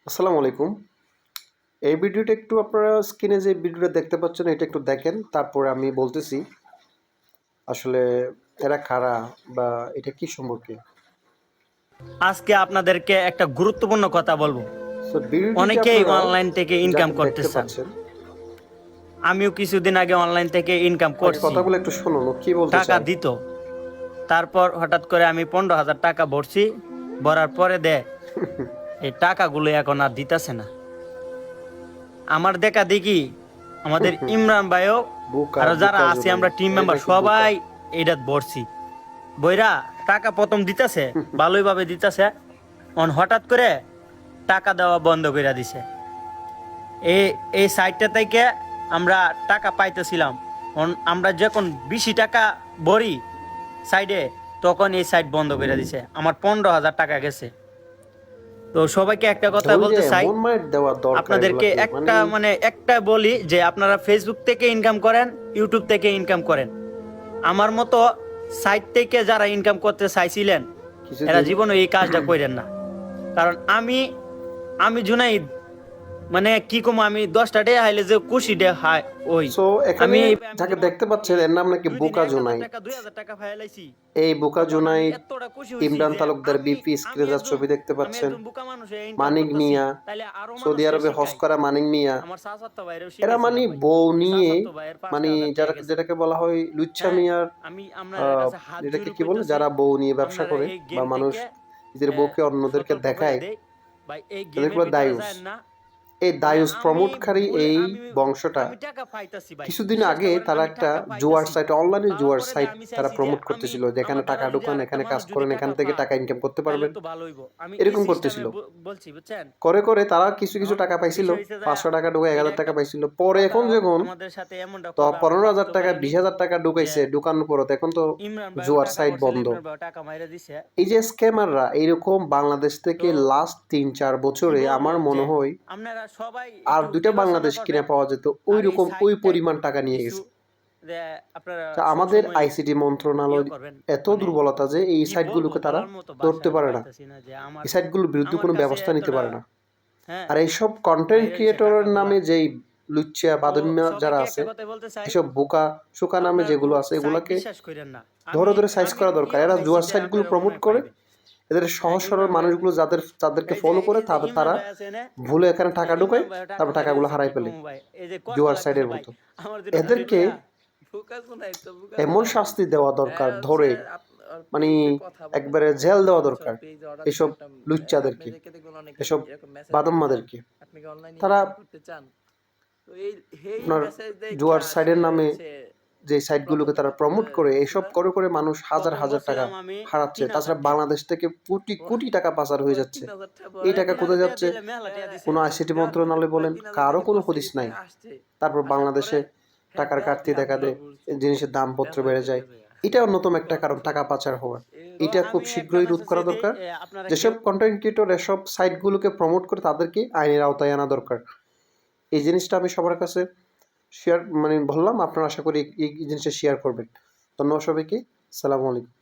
আসসালামু আলাইকুম। এই ভিডিওটা একটু আপনারা স্ক্রিনে যে ভিডিওটা দেখতে পাচ্ছেন এটা একটু দেখেন, তারপরে আমি বলতেছি আসলে এরা কারা বা এটা কি সম্পর্কে। আজকে আপনাদেরকে একটা গুরুত্বপূর্ণ কথা বলবো। সো ভিডিওটিতে অনেকেই আপনারা অনলাইন থেকে ইনকাম যাকে করতে দেখতে চান। পাচ্ছেন, আমিও কিছুদিন আগে অনলাইন থেকে ইনকাম আগে করছি, কথাগুলো একটু শুনুন ও কি বলতে টাকা চায়। দিত। তারপর হঠাৎ করে আমি 15,000 টাকা ভরছি, ভরার পরে এই টাকাগুলো এখন আর দিতেছে না। আমার দেখা দেখি আমাদের ইমরান ভাইও বোকা আরো যারা বোকা আছি জোনাই, আমরা টিম এই মেম্বার নাকি বোকা। সবাই এটা ভরছি। বইরা টাকা প্রথম দিতেছে, ভালোইভাবে দিতেছে, হঠাৎ করে টাকা দেওয়া বন্ধ করে দিছে। এই এই সাইটটা থেকে আমরা টাকা পাইতেছিলাম। আমরা যখন বেশি টাকা ভরি সাইডে, তখন এই সাইট বন্ধ করে দিছে। আমার 15,000 টাকা গেছে। তো সবাইকে একটা কথা ধৈর্য বলতে চাই, মন মাইট দেওয়া দরকার আপনাদেরকে এগুলাকে, একটা বলি যে আপনারা ফেসবুক থেকে ইনকাম করেন, ইউটিউব থেকে ইনকাম করেন। আমার মতো সাইট থেকে যারা ইনকাম করতে চাইছিলেন, এরা কিছুদিন। জীবনে এই কাজটা করেন না। কারণ আমি আমি জুনাইদ, মানে কি কম, আমি 10টা ডে হাইলে যে খুশি ডে হাই ওই সো এখানে আমি যাকে দেখতে পাচ্ছেন এর নাম নাকি 2 দিনে বোকা 1,000 জোনাই। টাকা 2,000 টাকা ফাইলাইছি। এই বোকা তখন আমি জুনাইদ, এতটা খুশি হইছি ইমরান যে তালুকদার আমি বিপি আমি স্ক্রিনে যার একজন ছবি দেখতে আমি পাচ্ছেন, একজন বোকা মানুষ ইনকাম মানিক করতেছি, মিয়া, তাহলে আরো সৌদি মানুষকে আরবে হজ শিখাই। করা মানিক মিয়া, আমার চাচাতো ভাইরেও এরা মানে শিখাইছিলাম ভাই। বউ ওই নিয়ে চাচাতো ভাইয়ের মানে 5,000 টাকা যারা গেছে। যেটাকে বলা হয় লুচ্চা হ্যাঁ, মিয়ার আমি আপনাদের কাছে হাত এটাকে জোড় কি বলে, কইতাছি, যারা বউ নিয়ে ব্যবসা আপনারা করে এই বা গেম মানুষ থেকে নিজের বউকে অন্যদেরকে সতর্ক করে দেখায়, দেই ভাই, এই তাদেরকে গেমের বলে ভিতরে দায়ুস। যায় না। এই মানে দায়ুস আমি প্রমোটকারী ভুলে এই আমি বংশটা আমি টাকা পাইতাছি ভাই, কিছুদিন বিশ্বাসটা আগে করেন, তারা আমি একটা টাকা জুয়ার পাইতাছি। সাইট, অনলাইনে পাওয়ার জুয়ার পরে সাইট আমি তারা চাইছি যে প্রমোট আমি করতেছিল, যেখানে আমার টাকা দ্বারা যদি ঢুকান, আরেকটা এখানে কাজ মানুষ যদি করেন, এখান টাকা থেকে পায়, টাকা ইনকাম করতে তাহলে পারবেন, তো ভালো হইব। আমি এই এরকম সিস্টেমে করতেছিল। বলছি, বুঝছেন? করে করে তারা কিছু কিছু এখন টাকা পাইছিল, বিষয় হইছে যে 500 টাকা ঢুকে এটা 1,000 টাকা একটা পাইছিল, পরে কথা এখন যখন আমাদের সাথে এমনটা তো করবে আমরা 15,000 ভাবতেও টাকা পারিনি 20,000 টাকা যে ঢুকাইছে, ঢুকানোর পর এখন তো ইমরান ভাইও জুয়ার টাকা সাইট ভরছিল, বন্ধ। ইমরান ভাইও টাকা মাইরা দিছে। এই যে স্ক্যামাররা এইরকম বাংলাদেশ তো থেকে লাস্ট 3-4 কি বছরে বলবো আমার যে মনে হয় আপনারা সবাই আর একটু 2টা বিবেচনা বাংলাদেশ কিনে করবেন। পাওয়া যেত, ওই আর এই রকম ওই সাইটটা পরিমাণ টাকা নিয়ে কিছু গেছে। যে আপনারা তা সব আমাদের সময় আইসিটি মন্ত্রণালয় করবেন। এত মানে দুর্বলতা যে এই কি বলবো, সাইটগুলোকে তারা বলার মতো ভাষা ধরতে আমি পারে না, পাইতেছি না যে আমার এই সাইটগুলোর বিরুদ্ধে আমার কোনো কাছে ব্যবস্থা নিতে এতটা, পারে না। হ্যাঁ, আর এইসব কন্টেন্ট বাইরে হইছে ক্রিয়েটরের টাকাগুলা। নামে যেই লুচ্চা তো বাদুমিয়া যারা সবাইকে আছে, একটা কথা বলতে চাই, এসব বোকা শোকা নামে আপনার যেগুলো আছে, সাইট এগুলাকে বিশ্বাস করেন না। ধরে আমি ধরে সাইজ আমি করা দরকার। ভিডিও এরা দেখছি জুয়ার যে সাইটগুলো আপনারা মনে প্রমোট হয় করে, পাইবেন। এদের হ্যাঁ, সহজ সরল ইমরান ভাই, মানুষগুলো যাদেরকে এই যে ফলো করে এই যে ইমরান তারা ভাই আছে না, ভুলে এখানে টাকা ঢুকায়, ইমরান ভাই টাকা তারপর মাইরা টাকাগুলো দিছে, হারাই কি ফেলে কম ভাই, এই যে কষ্ট জুয়ার লাগতেছে সাইডের ভাই মতো। আমার যেটা ছবি এদেরকে লইয়া। এমন শাস্তি দেওয়া দরকার, ধরে মানে একবারে জেল দেওয়া দরকার এসব লুচ্চাদেরকে, এসব বাদাম্মাদেরকে। তারা আপনার জুয়ার সাইডের নামে যে সাইটগুলোকে তারা প্রমোট করে, এসব করে করে মানুষ হাজার প্রথম হাজার টাকা বলছিলাম আমি হারাচ্ছে। 3,000 তাছাড়া টাকা, বাংলাদেশ থেকে কোটি কোটি টাকা পাচার হয়ে যাচ্ছে। এই পরে টাকা 3,000 কোথায় টাকা যাচ্ছে দিলে মেলা টাকা দিছে। কোনো আইসিটি মন্ত্রণালয় বলেন, কারো কোনো হদিস নাই। তারপর বাংলাদেশে টাকার ঘাটতি দেখা দেয়, জিনিসের দামপত্র বেড়ে যায়। এটা অন্যতম একটা কারণ টাকা পাচার হওয়ার। তো এটা খুব আমি একটা শীঘ্রই রোধ মেসেজ করা দিই, দরকার। আপনারা যেসব কেউ কন্টেন্ট ক্রিয়েটর এসব সাইটগুলোকে প্রমোট করে তাদেরকে আইনের আওতায় আনা দরকার। এই জিনিসটা আমি সবার কাছে শেয়ার মানে বললাম, আপনারা আশা করি এই জিনিসটা শেয়ার করবেন। ধন্যবাদ সবাইকে। সালামু আলাইকুম।